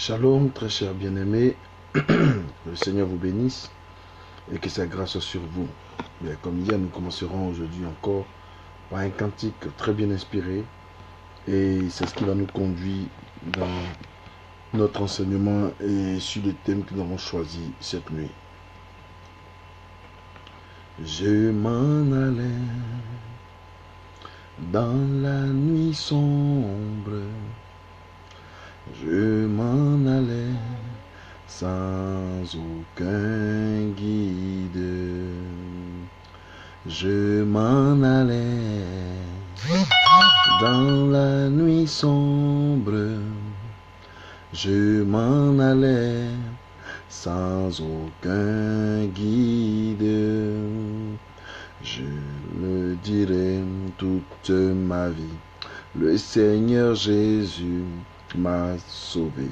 Shalom, très chers bien-aimés, le Seigneur vous bénisse et que sa grâce soit sur vous. Bien, comme hier, nous commencerons aujourd'hui encore par un cantique très bien inspiré et c'est ce qui va nous conduire dans notre enseignement et sur le thème que nous avons choisi cette nuit. Je m'en allais dans la nuit sombre. Je m'en allais sans aucun guide. Je m'en allais dans la nuit sombre. Je m'en allais sans aucun guide. Je le dirai toute ma vie. Le Seigneur Jésus m'a sauvé.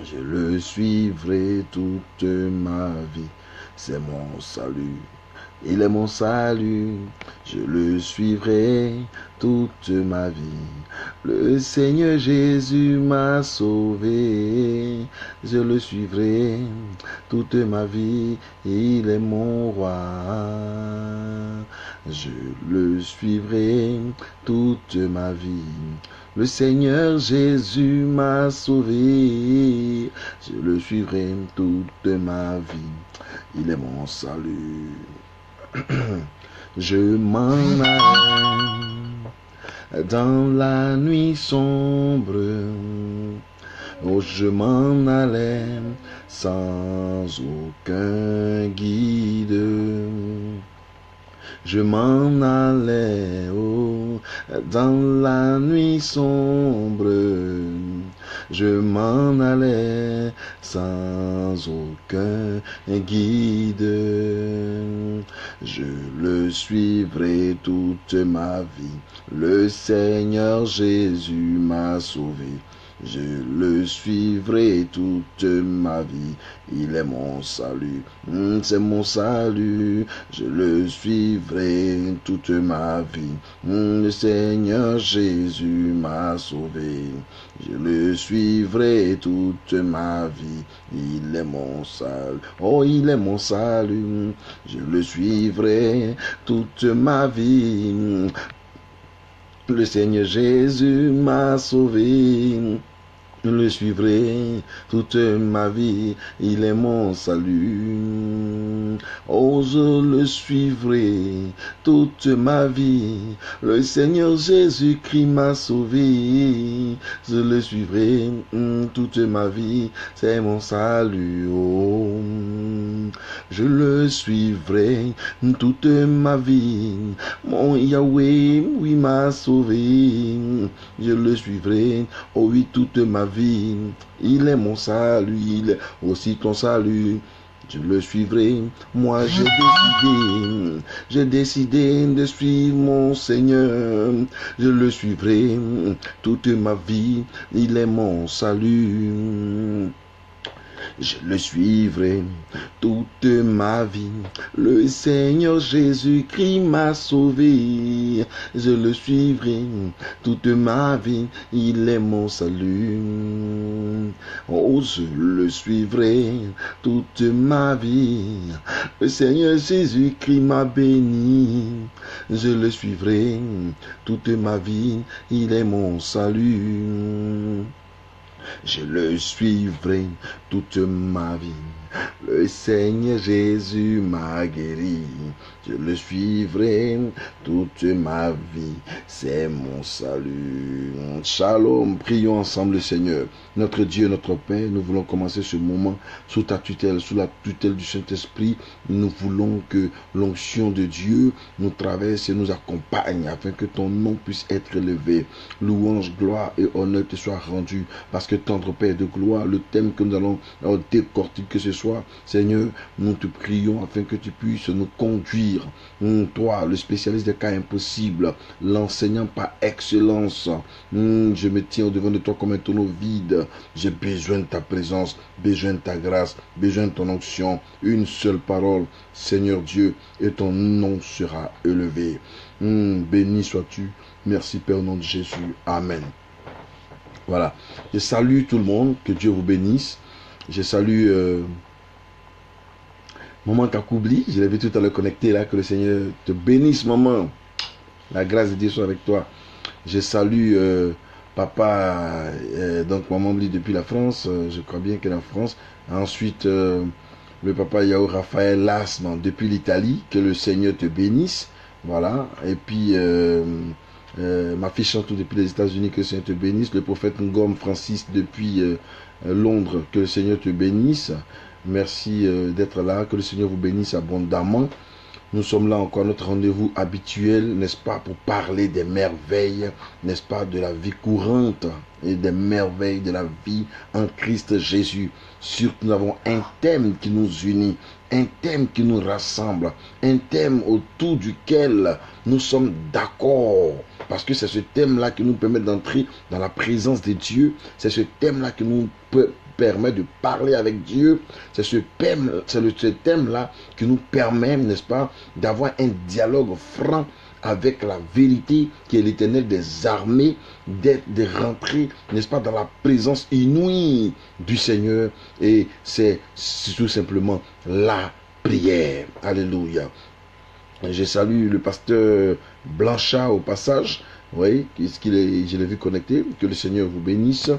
Je le suivrai toute ma vie. C'est mon salut. Il est mon salut. Je le suivrai toute ma vie. Le Seigneur Jésus m'a sauvé. Je le suivrai toute ma vie. Il est mon roi. Je le suivrai toute ma vie. Le Seigneur Jésus m'a sauvé. Je le suivrai toute ma vie. Il est mon salut. Je m'en allais dans la nuit sombre. Oh, je m'en allais sans aucun guide. Je m'en allais dans la nuit sombre. Je m'en allais sans aucun guide. Je le suivrai toute ma vie. Le Seigneur Jésus m'a sauvé. Je le suivrai toute ma vie. Il est mon salut. C'est mon salut. Je le suivrai toute ma vie. Le Seigneur Jésus m'a sauvé. Je le suivrai toute ma vie. Il est mon salut. Oh, il est mon salut. Je le suivrai toute ma vie. Le Seigneur Jésus m'a sauvé. Je le suivrai toute ma vie, il est mon salut. Oh, je le suivrai toute ma vie. Le Seigneur Jésus-Christ m'a sauvé. Je le suivrai toute ma vie, c'est mon salut. Oh, je le suivrai toute ma vie. Mon Yahweh, oui, m'a sauvé. Je le suivrai, oh oui, toute ma vie. Il est mon salut, il est aussi ton salut. Je le suivrai. Moi, j'ai décidé de suivre mon Seigneur. Je le suivrai toute ma vie. Il est mon salut. Je le suivrai toute ma vie. Le Seigneur Jésus-Christ m'a sauvé. Je le suivrai toute ma vie. Il est mon salut. Oh, je le suivrai toute ma vie. Le Seigneur Jésus-Christ m'a béni. Je le suivrai toute ma vie. Il est mon salut. Je le suivrai toute ma vie. Le Seigneur Jésus m'a guéri. Je le suivrai toute ma vie. C'est mon salut. Shalom. Prions ensemble le Seigneur. Notre Dieu, notre Père, nous voulons commencer ce moment sous ta tutelle, sous la tutelle du Saint-Esprit. Nous voulons que l'onction de Dieu nous traverse et nous accompagne afin que ton nom puisse être élevé. Louange, gloire et honneur te soient rendus parce que tendre Père de gloire, le thème que nous allons décortiquer ce soir, Seigneur, nous te prions afin que tu puisses nous conduire. Toi, le spécialiste des cas impossibles, l'enseignant par excellence, je me tiens au-devant de toi comme un tonneau vide. J'ai besoin de ta présence, besoin de ta grâce, besoin de ton onction. Une seule parole, Seigneur Dieu, et ton nom sera élevé. Béni sois-tu. Merci Père au nom de Jésus. Amen. Voilà. Je salue tout le monde, que Dieu vous bénisse. Je salue Maman Kakoubli, je l'ai vu tout à l'heure connecté là, que le Seigneur te bénisse, maman. La grâce de Dieu soit avec toi. Je salue papa, donc maman Bli depuis la France, je crois bien qu'elle est en France. Ensuite, le papa Yao Raphaël Lasman depuis l'Italie, que le Seigneur te bénisse. Voilà. Et puis, ma fille Chantou depuis les États-Unis, que le Seigneur te bénisse. Le prophète Ngom Francis depuis Londres, que le Seigneur te bénisse. Merci d'être là, que le Seigneur vous bénisse abondamment. Nous sommes là encore à notre rendez-vous habituel, n'est-ce pas, pour parler des merveilles, n'est-ce pas, de la vie courante et des merveilles de la vie en Christ Jésus. Surtout, nous avons un thème qui nous unit, un thème qui nous rassemble, un thème autour duquel nous sommes d'accord. Parce que c'est ce thème-là qui nous permet d'entrer dans la présence de Dieu. C'est ce thème-là qui nous permet de parler avec Dieu. C'est ce thème-là qui nous permet, n'est-ce pas, d'avoir un dialogue franc avec la vérité qui est l'Éternel des armées, de rentrer, n'est-ce pas, dans la présence inouïe du Seigneur. Et c'est tout simplement la prière. Alléluia. Je salue le pasteur Blanchard au passage. Oui, je l'ai vu connecté. Que le Seigneur vous bénisse.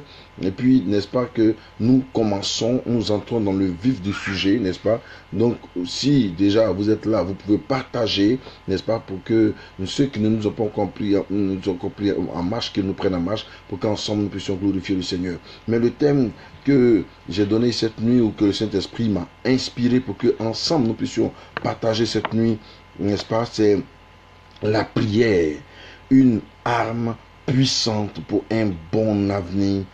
Et puis, n'est-ce pas, que nous commençons, nous entrons dans le vif du sujet, n'est-ce pas? Donc, si déjà vous êtes là, vous pouvez partager, n'est-ce pas, pour que ceux qui ne nous ont pas compris, en marche, qu'ils nous prennent en marche, pour qu'ensemble nous puissions glorifier le Seigneur. Mais le thème que j'ai donné cette nuit, ou que le Saint-Esprit m'a inspiré pour que ensemble nous puissions partager cette nuit, n'est-ce pas, c'est la prière, une arme puissante pour un bon avenir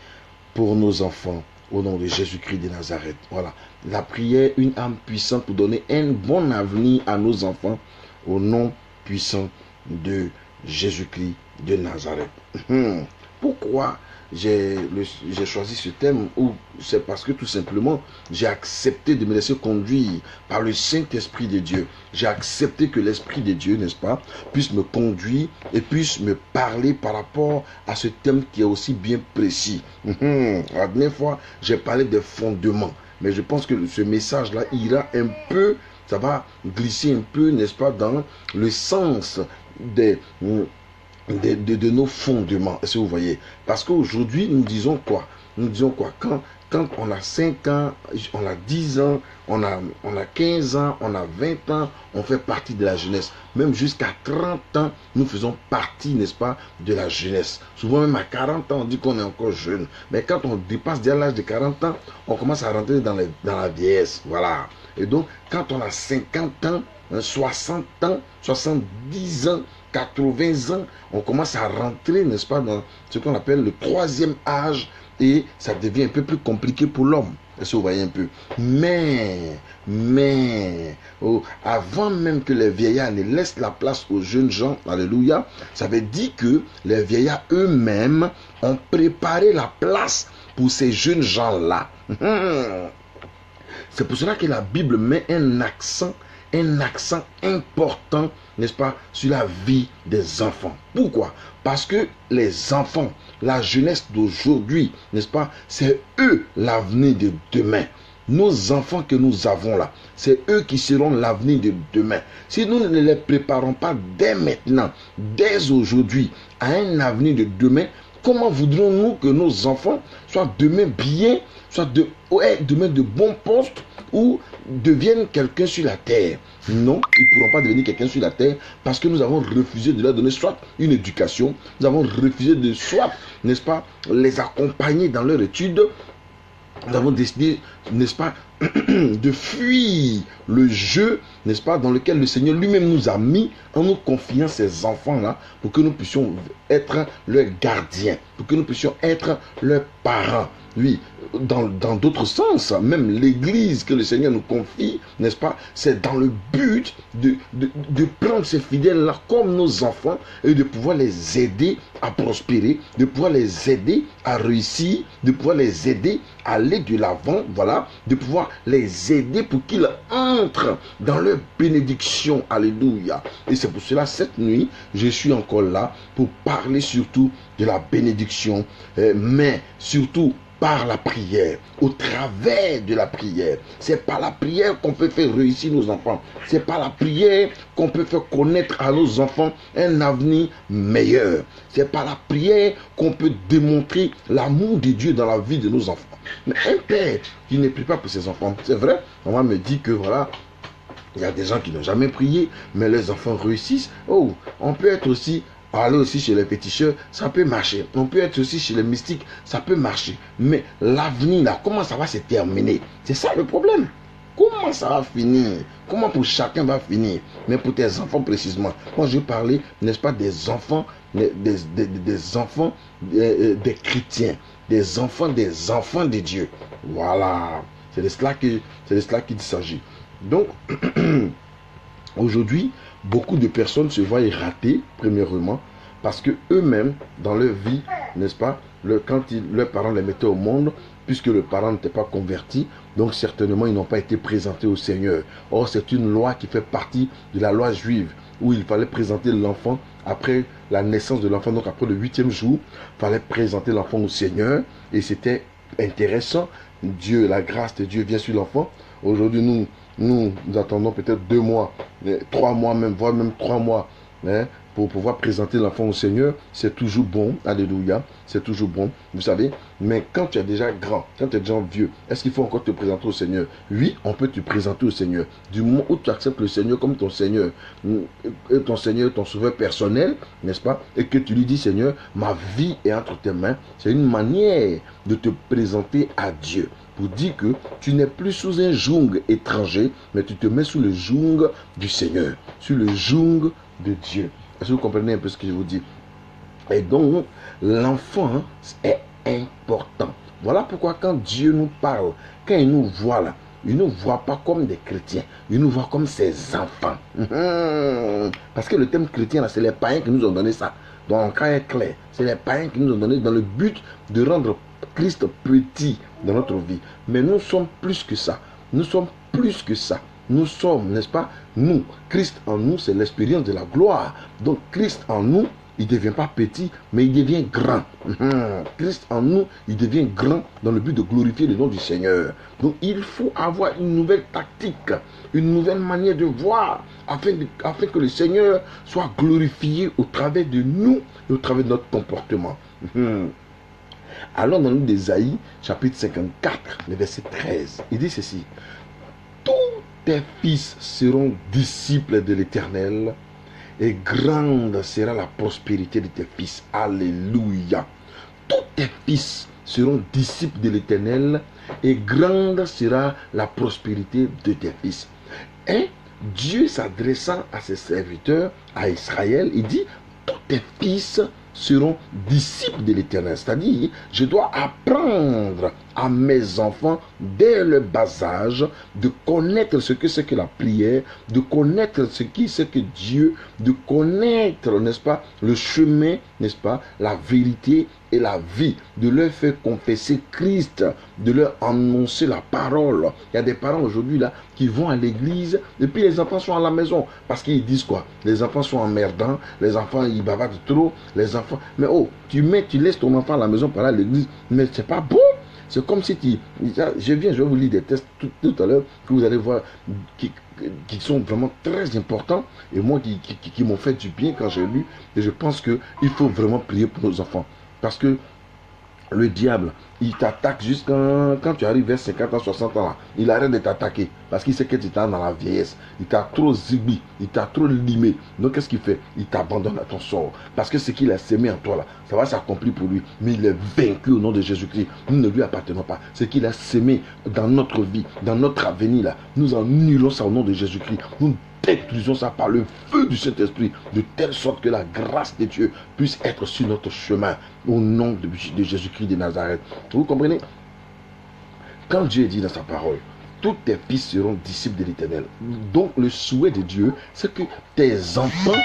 pour nos enfants, au nom de Jésus-Christ de Nazareth. Voilà, la prière, une arme puissante pour donner un bon avenir à nos enfants, au nom puissant de Jésus-Christ de Nazareth. Pourquoi j'ai choisi ce thème? C'est parce que tout simplement j'ai accepté de me laisser conduire par le Saint-Esprit de Dieu. J'ai accepté que l'Esprit de Dieu, n'est-ce pas, puisse me conduire et puisse me parler par rapport à ce thème qui est aussi bien précis. La dernière fois j'ai parlé des fondements, mais je pense que ce message-là ira un peu, ça va glisser un peu, n'est-ce pas, dans le sens de nos fondements. Est-ce que vous voyez? Parce qu'aujourd'hui, nous disons quoi? Nous disons quoi? Quand on a 5 ans, on a 10 ans, on a 15 ans, on a 20 ans, on fait partie de la jeunesse. Même jusqu'à 30 ans, nous faisons partie, n'est-ce pas, de la jeunesse. Souvent même à 40 ans, on dit qu'on est encore jeune. Mais quand on dépasse déjà l'âge de 40 ans, on commence à rentrer dans la vieillesse. Voilà. Et donc, quand on a 50 ans, 60 ans, 70 ans, 80 ans, on commence à rentrer, n'est-ce pas, dans ce qu'on appelle le 3e âge, et ça devient un peu plus compliqué pour l'homme. Est-ce que vous voyez un peu? Mais, avant même que les vieillards ne laissent la place aux jeunes gens, alléluia, ça veut dire que les vieillards eux-mêmes ont préparé la place pour ces jeunes gens-là. C'est pour cela que la Bible met un accent important, n'est-ce pas, sur la vie des enfants. Pourquoi? Parce que les enfants, la jeunesse d'aujourd'hui, n'est-ce pas, c'est eux l'avenir de demain. Nos enfants que nous avons là, c'est eux qui seront l'avenir de demain. Si nous ne les préparons pas dès maintenant, dès aujourd'hui, à un avenir de demain, comment voudrons-nous que nos enfants soient demain bien, soient demain de bons postes, ou deviennent quelqu'un sur la terre? Non, ils ne pourront pas devenir quelqu'un sur la terre parce que nous avons refusé de leur donner soit une éducation, nous avons refusé de soit, n'est-ce pas, les accompagner dans leur étude. Nous avons décidé, n'est-ce pas, de fuir le jeu, n'est-ce pas, dans lequel le Seigneur lui-même nous a mis en nous confiant ces enfants-là pour que nous puissions être leurs gardiens, pour que nous puissions être leurs parents. Oui, dans d'autres sens, même l'église que le Seigneur nous confie, n'est-ce pas, c'est dans le but de prendre ces fidèles-là comme nos enfants et de pouvoir les aider à prospérer, de pouvoir les aider à réussir, de pouvoir les aider à aller de l'avant, voilà, de pouvoir les aider pour qu'ils entrent dans leur bénédiction. Alléluia. Et c'est pour cela, cette nuit, je suis encore là pour parler surtout de la bénédiction, mais surtout par la prière, au travers de la prière. C'est par la prière qu'on peut faire réussir nos enfants. C'est par la prière qu'on peut faire connaître à nos enfants un avenir meilleur. C'est par la prière qu'on peut démontrer l'amour de Dieu dans la vie de nos enfants. Mais un père qui ne prie pas pour ses enfants, c'est vrai, maman me dit que voilà, il y a des gens qui n'ont jamais prié, mais les enfants réussissent. Oh, on peut être aussi aller aussi chez les féticheurs, ça peut marcher. On peut être aussi chez les mystiques, ça peut marcher. Mais l'avenir, là, comment ça va se terminer? C'est ça le problème. Comment ça va finir? Comment pour chacun va finir? Mais pour tes enfants précisément. Moi, je parlais, n'est-ce pas, des enfants, des enfants des chrétiens, des enfants de Dieu. Voilà. C'est de cela qu'il s'agit. Donc, aujourd'hui, beaucoup de personnes se voient ratées, premièrement, parce que eux-mêmes, dans leur vie, n'est-ce pas, quand leurs parents les mettaient au monde, puisque le parent n'était pas converti, donc certainement ils n'ont pas été présentés au Seigneur. Or, c'est une loi qui fait partie de la loi juive, où il fallait présenter l'enfant après la naissance de l'enfant, donc après le 8e jour, il fallait présenter l'enfant au Seigneur, et c'était intéressant. Dieu, la grâce de Dieu vient sur l'enfant. Aujourd'hui, nous attendons peut-être 2 mois, 3 mois même, voire même 3 mois, hein, pour pouvoir présenter l'enfant au Seigneur. C'est toujours bon, alléluia, c'est toujours bon, vous savez. Mais quand tu es déjà grand, quand tu es déjà vieux, est-ce qu'il faut encore te présenter au Seigneur? Oui, on peut te présenter au Seigneur. Du moment où tu acceptes le Seigneur comme ton Seigneur, ton sauveur personnel, n'est-ce pas? Et que tu lui dis, Seigneur, ma vie est entre tes mains, c'est une manière de te présenter à Dieu. Pour dire que tu n'es plus sous un joug étranger, mais tu te mets sous le joug du Seigneur, sous le joug de Dieu. Est-ce que vous comprenez un peu ce que je vous dis? Et donc, l'enfant est important. Voilà pourquoi quand Dieu nous parle, quand il nous voit là, il ne nous voit pas comme des chrétiens, il nous voit comme ses enfants. Parce que le thème chrétien, là, c'est les païens qui nous ont donné ça. Donc, quand il est clair, c'est les païens qui nous ont donné dans le but de rendre Christ petit dans notre vie. Mais nous sommes plus que ça. Nous sommes plus que ça. Nous sommes, n'est-ce pas? Nous, Christ en nous, c'est l'expérience de la gloire. Donc, Christ en nous, il ne devient pas petit, mais il devient grand. Christ en nous, il devient grand dans le but de glorifier le nom du Seigneur. Donc, il faut avoir une nouvelle tactique, une nouvelle manière de voir, afin que le Seigneur soit glorifié au travers de nous et au travers de notre comportement. Allons dans le livre d'Ésaïe, chapitre 54, le verset 13. Il dit ceci: tous tes fils seront disciples de l'Éternel, et grande sera la prospérité de tes fils. Alléluia. Tous tes fils seront disciples de l'Éternel, et grande sera la prospérité de tes fils. Et Dieu s'adressant à ses serviteurs, à Israël, il dit: tous tes fils seront disciples de l'Éternel. C'est-à-dire, je dois apprendre à mes enfants, dès le bas âge, de connaître ce que c'est que la prière, de connaître ce qui c'est que Dieu, de connaître, n'est-ce pas, le chemin, n'est-ce pas, la vérité et la vie, de leur faire confesser Christ, de leur annoncer la parole. Il y a des parents aujourd'hui là qui vont à l'église et puis les enfants sont à la maison parce qu'ils disent quoi? Les enfants sont emmerdants, les enfants ils bavardent trop, les enfants. Mais oh, tu laisses ton enfant à la maison pour aller à l'église, mais c'est pas bon. C'est comme si je vais vous lire des textes tout à l'heure que vous allez voir qui sont vraiment très importants et moi qui m'ont fait du bien quand j'ai lu. Et je pense qu'il faut vraiment prier pour nos enfants. Parce que le diable, il t'attaque jusqu'à quand tu arrives vers 50 ans, 60 ans là, il arrête de t'attaquer parce qu'il sait que tu es dans la vieillesse. Il t'a trop zibi, il t'a trop limé. Donc qu'est-ce qu'il fait? Il t'abandonne à ton sort. Parce que ce qu'il a sémé en toi là, ça va s'accomplir pour lui. Mais il est vaincu au nom de Jésus-Christ. Nous ne lui appartenons pas. Ce qu'il a sémé dans notre vie, dans notre avenir là, nous annulons ça au nom de Jésus-Christ. Nous détruisons ça par le feu du Saint-Esprit, de telle sorte que la grâce de Dieu puisse être sur notre chemin, au nom de Jésus-Christ de Nazareth. Vous comprenez? Quand Dieu dit dans sa parole, tous tes fils seront disciples de l'Éternel. Donc le souhait de Dieu, c'est que tes enfants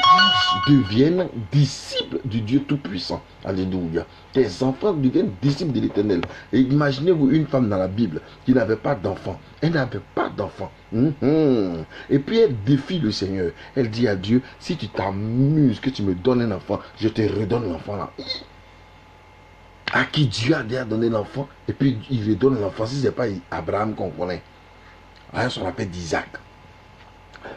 deviennent disciples du Dieu Tout-Puissant. Alléluia. Tes enfants deviennent disciples de l'Éternel. Et imaginez-vous une femme dans la Bible qui n'avait pas d'enfant. Elle n'avait pas d'enfant. Et puis elle défie le Seigneur. Elle dit à Dieu, si tu t'amuses que tu me donnes un enfant, je te redonne l'enfant là. À qui Dieu a déjà donné l'enfant, et puis il lui donne l'enfant. Si ce n'est pas Abraham qu'on connaît, alors on l'appelle d'Isaac.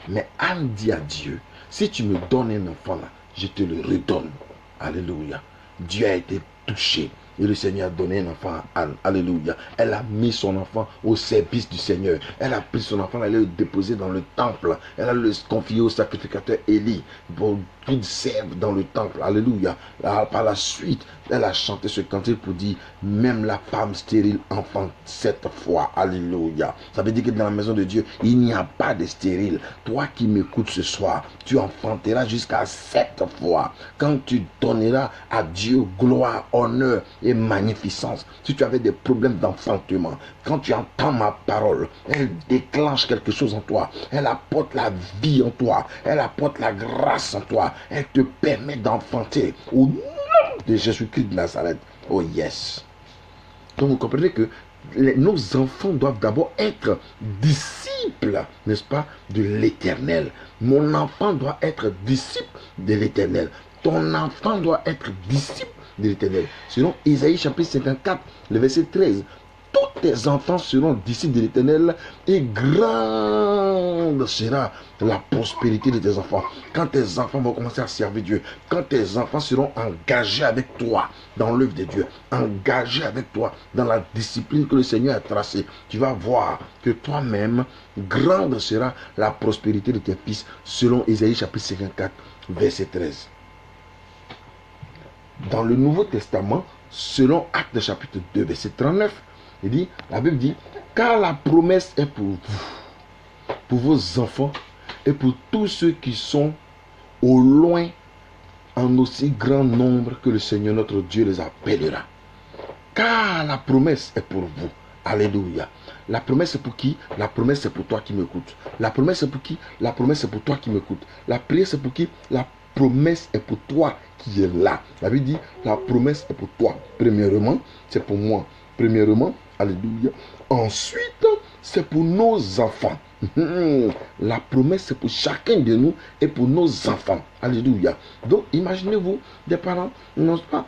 Mais Anne dit à Dieu, si tu me donnes un enfant là, je te le redonne. Alléluia. Dieu a été touché. Et le Seigneur a donné un enfant à Anne. Alléluia. Elle a mis son enfant au service du Seigneur. Elle a pris son enfant, elle l'a déposé dans le temple. Elle a le confié au sacrificateur Élie pour qu'il serve dans le temple. Alléluia. Par la suite, elle a chanté ce cantique pour dire, même la femme stérile enfante 7 fois. Alléluia. Ça veut dire que dans la maison de Dieu, il n'y a pas de stérile. Toi qui m'écoutes ce soir, tu enfanteras jusqu'à 7 fois. Quand tu donneras à Dieu gloire, honneur et magnificence. Si tu avais des problèmes d'enfantement, quand tu entends ma parole, elle déclenche quelque chose en toi. Elle apporte la vie en toi. Elle apporte la grâce en toi. Elle te permet d'enfanter au nom de Jésus-Christ de Nazareth. Oh yes. Donc vous comprenez que nos enfants doivent d'abord être disciples, n'est-ce pas, de l'Éternel. Mon enfant doit être disciple de l'Éternel. Ton enfant doit être disciple de l'Éternel. Selon Isaïe chapitre 54, le verset 13. Tous tes enfants seront disciples de l'Éternel et grande sera la prospérité de tes enfants. Quand tes enfants vont commencer à servir Dieu, quand tes enfants seront engagés avec toi dans l'œuvre de Dieu, engagés avec toi dans la discipline que le Seigneur a tracée, tu vas voir que toi-même, grande sera la prospérité de tes fils, selon Isaïe chapitre 54, verset 13. Dans le Nouveau Testament, selon Actes chapitre 2, verset 39, il dit, la Bible dit, car la promesse est pour vous, pour vos enfants et pour tous ceux qui sont au loin, en aussi grand nombre que le Seigneur notre Dieu les appellera. Car la promesse est pour vous. Alléluia. La promesse est pour qui? La promesse est pour toi qui m'écoutes. La promesse est pour qui? La promesse est pour toi qui m'écoutes. La prière c'est pour qui? La promesse est pour toi qui est là. La Bible dit, la promesse est pour toi. Premièrement, c'est pour moi. Premièrement, alléluia. Ensuite, c'est pour nos enfants. La promesse, c'est pour chacun de nous et pour nos enfants. Alléluia. Donc, imaginez-vous, des parents, non pas,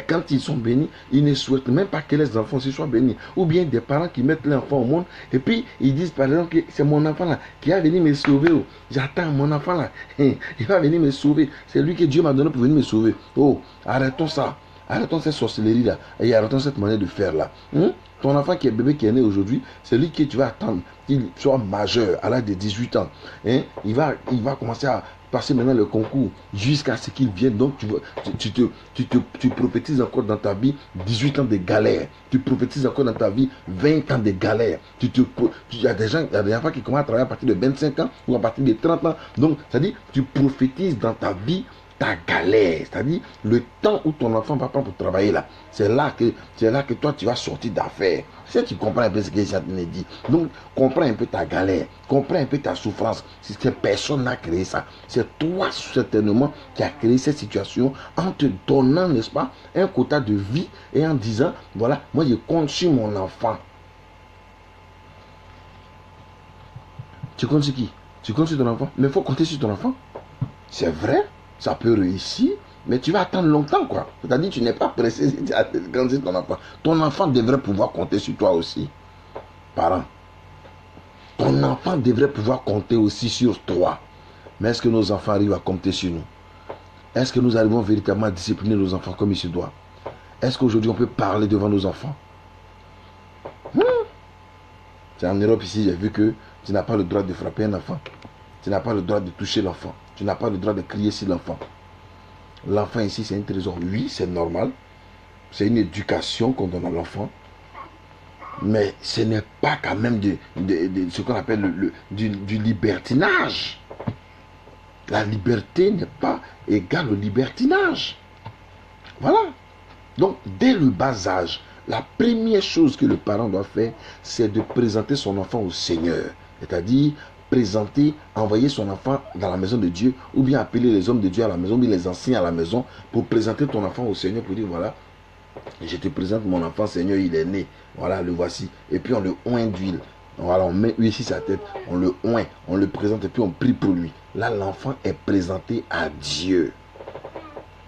quand ils sont bénis, ils ne souhaitent même pas que les enfants soient bénis. Ou bien des parents qui mettent l'enfant au monde et puis ils disent par exemple que c'est mon enfant là qui va venir me sauver. Oh. J'attends mon enfant là. Il va venir me sauver. C'est lui que Dieu m'a donné pour venir me sauver. Oh, arrêtons ça. Arrêtons cette sorcellerie là. Et arrêtons cette manière de faire là. Ton enfant qui est bébé qui est né aujourd'hui, c'est lui que tu vas attendre qu'il soit majeur à l'âge de 18 ans. Il va commencer à passer maintenant le concours jusqu'à ce qu'il vienne. Donc tu prophétises encore dans ta vie 18 ans de galère. Tu prophétises encore dans ta vie 20 ans de galère. Il y a des enfants qui commencent à travailler à partir de 25 ans ou à partir de 30 ans. Donc, c'est-à-dire, tu prophétises dans ta vie ta galère, c'est-à-dire le temps où ton enfant va prendre pour travailler là, c'est là que toi tu vas sortir d'affaires. Si tu comprends un peu ce que j'ai dit, donc comprends un peu ta galère, comprends un peu ta souffrance. Si personne n'a créé ça, c'est toi certainement qui as créé cette situation en te donnant, n'est-ce pas, un quota de vie et en disant, voilà, moi je compte sur mon enfant. Tu comptes sur qui? Tu comptes sur ton enfant? Mais il faut compter sur ton enfant. C'est vrai. Ça peut réussir, mais tu vas attendre longtemps, quoi. C'est-à-dire que tu n'es pas pressé de grandir ton enfant. Ton enfant devrait pouvoir compter sur toi aussi. Parents. Ton enfant devrait pouvoir compter aussi sur toi. Mais est-ce que nos enfants arrivent à compter sur nous? Est-ce que nous arrivons véritablement à discipliner nos enfants comme il se doit? Est-ce qu'aujourd'hui on peut parler devant nos enfants? C'est en Europe ici, j'ai vu que tu n'as pas le droit de frapper un enfant. Tu n'as pas le droit de toucher l'enfant. Tu n'as pas le droit de crier sur l'enfant. L'enfant ici, c'est une trésor. Oui, c'est normal. C'est une éducation qu'on donne à l'enfant. Mais ce n'est pas quand même ce qu'on appelle du libertinage. La liberté n'est pas égale au libertinage. Voilà. Donc, dès le bas âge, la première chose que le parent doit faire, c'est de présenter son enfant au Seigneur. C'est-à-dire, présenter, envoyer son enfant dans la maison de Dieu, ou bien appeler les hommes de Dieu à la maison, ou bien les anciens à la maison, pour présenter ton enfant au Seigneur, pour dire, voilà, je te présente mon enfant, Seigneur, il est né. Voilà, le voici. Et puis on le oint d'huile. Voilà, on met huile sur sa tête, on le oint, on le présente et puis on prie pour lui. Là, l'enfant est présenté à Dieu.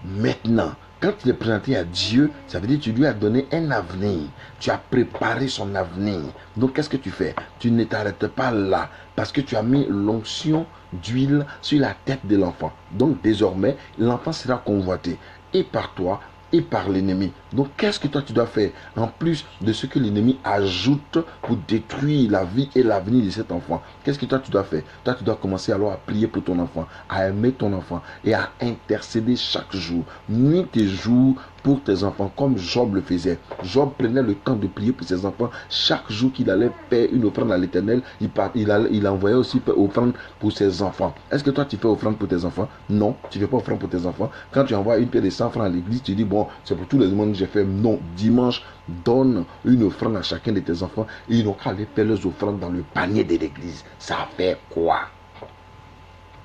Maintenant, quand il est présenté à Dieu, ça veut dire que tu lui as donné un avenir. Tu as préparé son avenir. Donc, qu'est-ce que tu fais? Tu ne t'arrêtes pas là parce que tu as mis l'onction d'huile sur la tête de l'enfant. Donc, désormais, l'enfant sera convoité et par toi et par l'ennemi. Donc, qu'est-ce que toi tu dois faire en plus de ce que l'ennemi ajoute pour détruire la vie et l'avenir de cet enfant? Qu'est-ce que toi tu dois faire? Toi, tu dois commencer alors à prier pour ton enfant, à aimer ton enfant et à intercéder chaque jour, nuit et jour, pour tes enfants, comme Job le faisait. Job prenait le temps de prier pour ses enfants. Chaque jour qu'il allait faire une offrande à l'Éternel, il envoyait aussi offrande pour ses enfants. Est-ce que toi tu fais offrande pour tes enfants? Non, tu ne fais pas offrande pour tes enfants. Quand tu envoies une paire de 100 francs à l'église, tu dis, bon, c'est pour tous les mondes que j'ai fait. Non, dimanche, donne une offrande à chacun de tes enfants et ils n'ont qu'à aller faire leurs offrandes dans le panier de l'église. Ça fait quoi?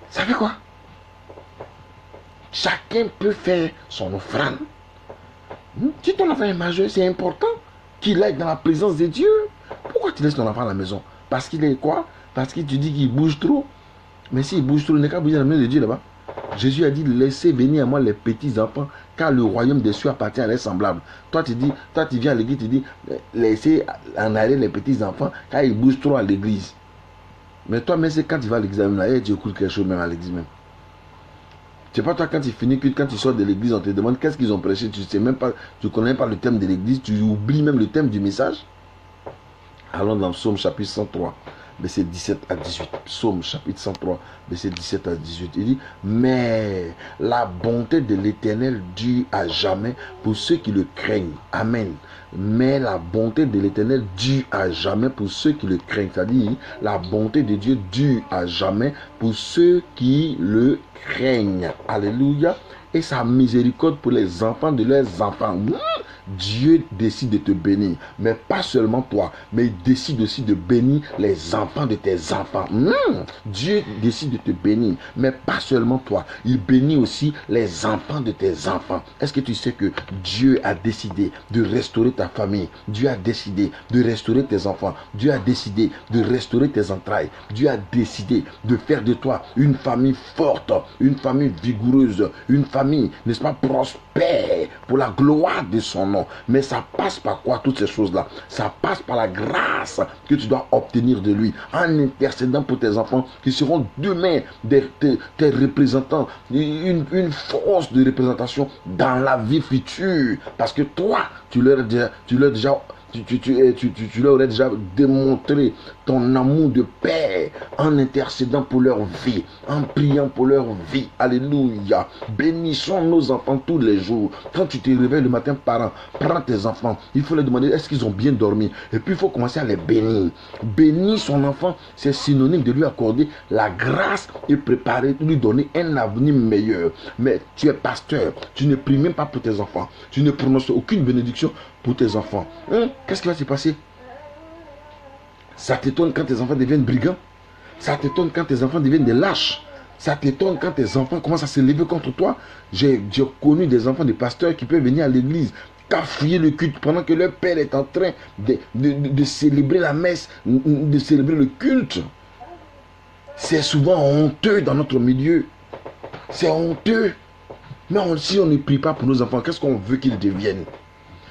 Ça fait quoi? Chacun peut faire son offrande. Si ton enfant est majeur, c'est important qu'il aille dans la présence de Dieu. Pourquoi tu laisses ton enfant à la maison? Parce qu'il est quoi? Parce que tu dis qu'il bouge trop. Mais s'il bouge trop, il n'est qu'à bouger dans la maison de Dieu là-bas. Jésus a dit, laissez venir à moi les petits enfants, car le royaume des cieux appartient à leurs semblables. Toi tu viens à l'église, tu dis, laissez en aller les petits enfants, car ils bougent trop à l'église. Mais toi, même c'est quand tu vas à l'église, tu écoutes quelque chose même à l'église même. C'est pas toi quand tu finis, quand tu sors de l'église, on te demande qu'est-ce qu'ils ont prêché, tu sais même pas, tu connais pas le thème de l'église, tu oublies même le thème du message. Allons dans Psaume chapitre 103, verset 17 à 18. Psaume chapitre 103, verset 17 à 18. Il dit, mais la bonté de l'Éternel dure à jamais pour ceux qui le craignent. Amen. Mais la bonté de l'Éternel dure à jamais pour ceux qui le craignent. C'est-à-dire, la bonté de Dieu dure à jamais pour ceux qui le craignent. Alléluia. Et sa miséricorde pour les enfants de leurs enfants. Dieu décide de te bénir, mais pas seulement toi, mais il décide aussi de bénir les enfants de tes enfants. Dieu décide de te bénir, mais pas seulement toi, il bénit aussi les enfants de tes enfants. Est-ce que tu sais que Dieu a décidé de restaurer ta famille? Dieu a décidé de restaurer tes enfants. Dieu a décidé de restaurer tes entrailles. Dieu a décidé de faire de toi une famille forte, une famille vigoureuse, une famille, n'est-ce pas, prospère pour la gloire de son nom. Mais ça passe par quoi toutes ces choses-là? Ça passe par la grâce que tu dois obtenir de lui en intercédant pour tes enfants qui seront demain tes représentants, une force de représentation dans la vie future. Parce que toi, tu leur aurais déjà démontré ton amour de père en intercédant pour leur vie, en priant pour leur vie. Alléluia. Bénissons nos enfants tous les jours. Quand tu te réveilles le matin, parent, prends tes enfants. Il faut leur demander est-ce qu'ils ont bien dormi. Et puis il faut commencer à les bénir. Bénir son enfant, c'est synonyme de lui accorder la grâce et préparer, lui donner un avenir meilleur. Mais tu es pasteur, tu ne pries même pas pour tes enfants. Tu ne prononces aucune bénédiction pour tes enfants. Qu'est-ce qui va se passer? Ça t'étonne quand tes enfants deviennent brigands. Ça t'étonne quand tes enfants deviennent des lâches. Ça t'étonne quand tes enfants commencent à se lever contre toi. J'ai connu des enfants de pasteurs qui peuvent venir à l'église, cafouiller le culte pendant que leur père est en train de célébrer la messe, de célébrer le culte. C'est souvent honteux dans notre milieu. C'est honteux. Mais si on ne prie pas pour nos enfants, qu'est-ce qu'on veut qu'ils deviennent?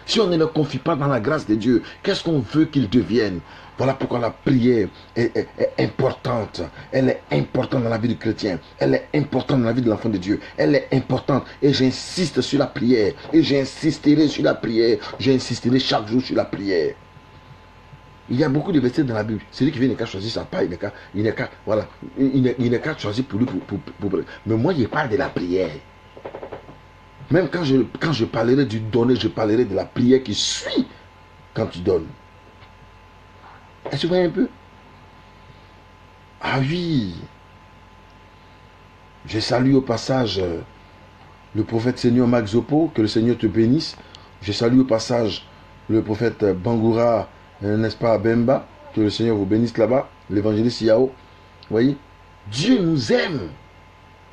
Si on ne les confie pas dans la grâce de Dieu, qu'est-ce qu'on veut qu'ils deviennent? Voilà pourquoi la prière est importante. Elle est importante dans la vie du chrétien. Elle est importante dans la vie de l'enfant de Dieu. Elle est importante. Et j'insiste sur la prière. Et j'insisterai sur la prière. J'insisterai chaque jour sur la prière. Il y a beaucoup de versets dans la Bible. Celui qui vient, il n'a qu'à choisir sa part. Il n'a qu'à choisir pour lui. Mais moi, je parle de la prière. Même quand je parlerai du donner, je parlerai de la prière qui suit quand tu donnes. Est-ce que tu vois un peu? Ah oui. Je salue au passage le prophète Seigneur Max Zopo, que le Seigneur te bénisse. Je salue au passage le prophète Bangoura, n'est-ce pas, Bemba, que le Seigneur vous bénisse là-bas, l'évangéliste Yao. Vous voyez, Dieu nous aime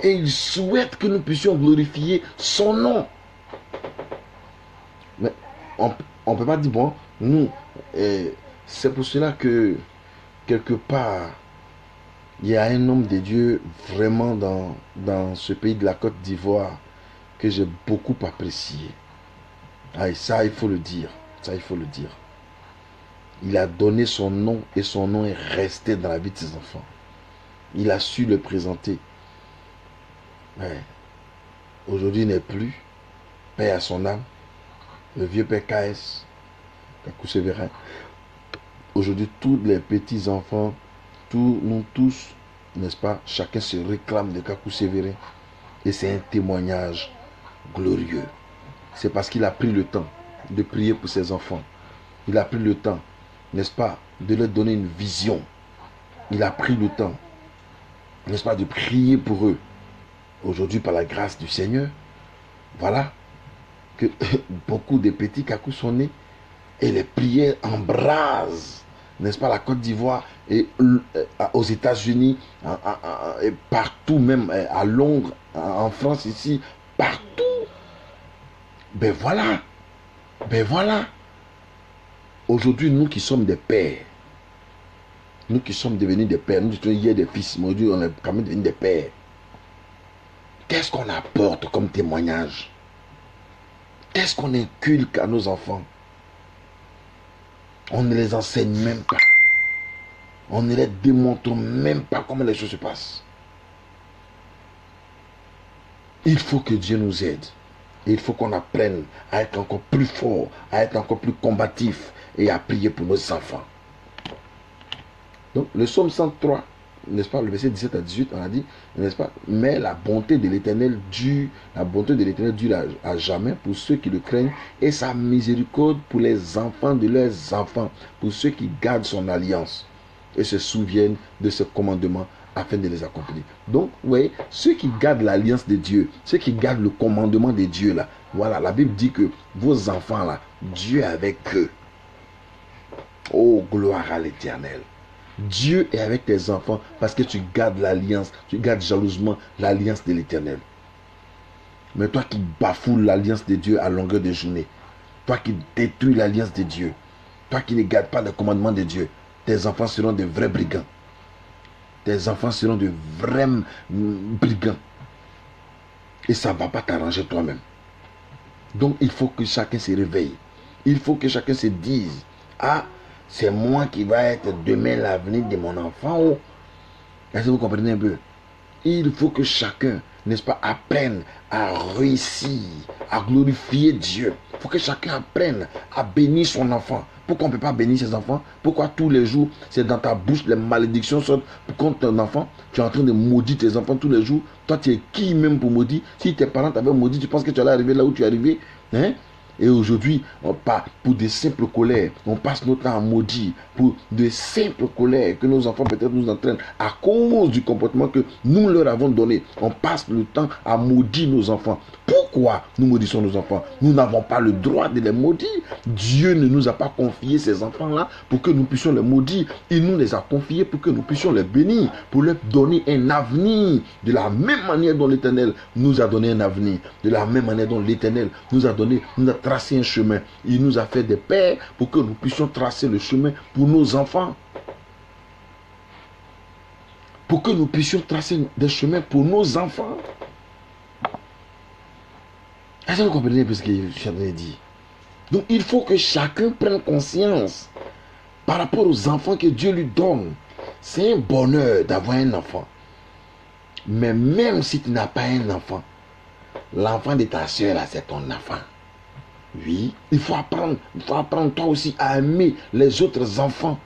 et il souhaite que nous puissions glorifier son nom. Mais on ne peut pas dire, bon, nous, c'est pour cela que quelque part, il y a un homme de Dieu vraiment dans ce pays de la Côte d'Ivoire que j'ai beaucoup apprécié. Ah, et ça, il faut le dire. Ça, il faut le dire. Il a donné son nom et son nom est resté dans la vie de ses enfants. Il a su le présenter. Ouais. Aujourd'hui, il n'est plus. Paix à son âme. Le vieux père KS, Kakou Sévérin. Aujourd'hui, tous les petits-enfants, nous tous, n'est-ce pas, chacun se réclame de Kakou Sévérin. Et c'est un témoignage glorieux. C'est parce qu'il a pris le temps de prier pour ses enfants. Il a pris le temps, n'est-ce pas, de leur donner une vision. Il a pris le temps, n'est-ce pas, de prier pour eux. Aujourd'hui, par la grâce du Seigneur, voilà que beaucoup de petits Kakou sont nés et les prières embrasent, n'est-ce pas, la Côte d'Ivoire et aux États-Unis, et partout, même à Londres, en France ici, partout. Ben voilà. Aujourd'hui, nous qui sommes des pères, nous qui sommes devenus des pères, nous étions hier des fils, mais aujourd'hui on est quand même devenus des pères. Qu'est-ce qu'on apporte comme témoignage? Qu'est-ce qu'on inculque à nos enfants? On ne les enseigne même pas. On ne les démontre même pas comment les choses se passent. Il faut que Dieu nous aide. Et il faut qu'on apprenne à être encore plus fort, à être encore plus combatif et à prier pour nos enfants. Donc, le psaume 103, n'est-ce pas, le verset 17 à 18, on a dit, n'est-ce pas, mais la bonté de l'Éternel dure à jamais pour ceux qui le craignent et sa miséricorde pour les enfants de leurs enfants, pour ceux qui gardent son alliance et se souviennent de ses commandements afin de les accomplir. Donc, vous voyez, ceux qui gardent l'alliance de Dieu, ceux qui gardent le commandement de Dieu, là, voilà, la Bible dit que vos enfants, là, Dieu est avec eux. Oh, gloire à l'Éternel. Dieu est avec tes enfants parce que tu gardes l'alliance, tu gardes jalousement l'alliance de l'Éternel. Mais toi qui bafoues l'alliance de Dieu à longueur de journée, toi qui détruis l'alliance de Dieu, toi qui ne gardes pas le commandement de Dieu, tes enfants seront de vrais brigands. Tes enfants seront de vrais brigands. Et ça ne va pas t'arranger toi-même. Donc il faut que chacun se réveille. Il faut que chacun se dise, ah, c'est moi qui va être demain l'avenir de mon enfant. Oh. Est-ce que vous comprenez un peu? Il faut que chacun, n'est-ce pas, apprenne à réussir, à glorifier Dieu. Il faut que chacun apprenne à bénir son enfant. Pourquoi on ne peut pas bénir ses enfants? Pourquoi tous les jours, c'est dans ta bouche, les malédictions sortent contre ton enfant? Tu es en train de maudire tes enfants tous les jours. Toi, tu es qui même pour maudire? Si tes parents t'avaient maudit, tu penses que tu allais arriver là où tu es arrivé? Hein? Et aujourd'hui, pour de simples colères, on passe notre temps à maudire, pour de simples colères que nos enfants peut-être nous entraînent à cause du comportement que nous leur avons donné. On passe le temps à maudire nos enfants. Pourquoi nous maudissons nos enfants? Nous n'avons pas le droit de les maudire. Dieu ne nous a pas confié ces enfants-là pour que nous puissions les maudire. Il nous les a confiés pour que nous puissions les bénir, pour leur donner un avenir. De la même manière dont l'Éternel nous a donné un avenir, de la même manière dont l'Éternel nous a tracé un chemin. Il nous a fait des pères pour que nous puissions tracer le chemin pour nos enfants. Pour que nous puissions tracer des chemins pour nos enfants. Est-ce que vous comprenez un peu ce que je suis en train de dire? Donc il faut que chacun prenne conscience par rapport aux enfants que Dieu lui donne. C'est un bonheur d'avoir un enfant. Mais même si tu n'as pas un enfant, l'enfant de ta soeur là, c'est ton enfant. Oui, il faut apprendre toi aussi à aimer les autres enfants.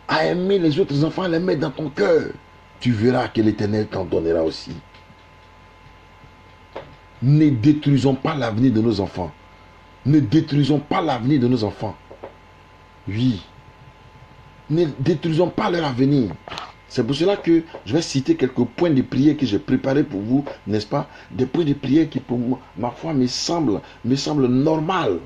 À aimer les autres enfants, à les mettre dans ton cœur. Tu verras que l'Éternel t'en donnera aussi. Ne détruisons pas l'avenir de nos enfants. Ne détruisons pas l'avenir de nos enfants. Oui. Ne détruisons pas leur avenir. C'est pour cela que je vais citer quelques points de prière que j'ai préparés pour vous, n'est-ce pas? Des points de prière qui, pour moi, ma foi, me semblent normal.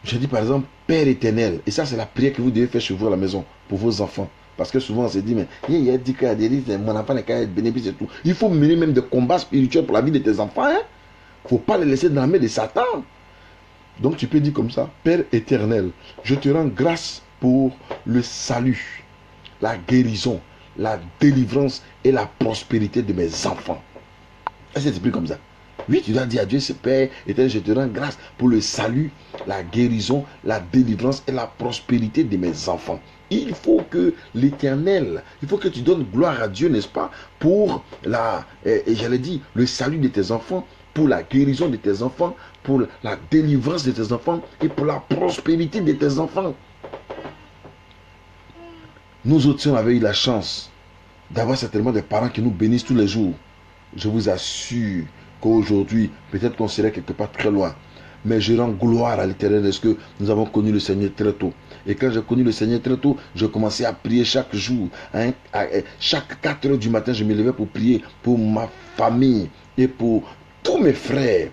Je dis par exemple, Père éternel. Et ça, c'est la prière que vous devez faire chez vous à la maison, pour vos enfants. Parce que souvent, on se dit, mais il y a dit que mon enfant n'est qu'à être bénéfice et tout. Il faut mener même des combats spirituels pour la vie de tes enfants. Il ne faut pas les laisser dans la main de Satan. Donc, tu peux dire comme ça, Père éternel, je te rends grâce pour le salut, la guérison, la délivrance et la prospérité de mes enfants. Est-ce que c'est plus comme ça? Oui, tu dois dire à Dieu, c'est Père éternel, je te rends grâce pour le salut, la guérison, la délivrance et la prospérité de mes enfants. Il faut que l'Éternel, il faut que tu donnes gloire à Dieu, n'est-ce pas, pour j'allais dire, le salut de tes enfants, pour la guérison de tes enfants, pour la délivrance de tes enfants et pour la prospérité de tes enfants. Nous autres, on avait eu la chance d'avoir certainement des parents qui nous bénissent tous les jours. Je vous assure qu'aujourd'hui, peut-être qu'on serait quelque part très loin. Mais je rends gloire à l'Éternel parce que nous avons connu le Seigneur très tôt. Et quand j'ai connu le Seigneur très tôt, je commençais à prier chaque jour. Chaque 4 heures du matin, je me levais pour prier pour ma famille et pour tous mes frères.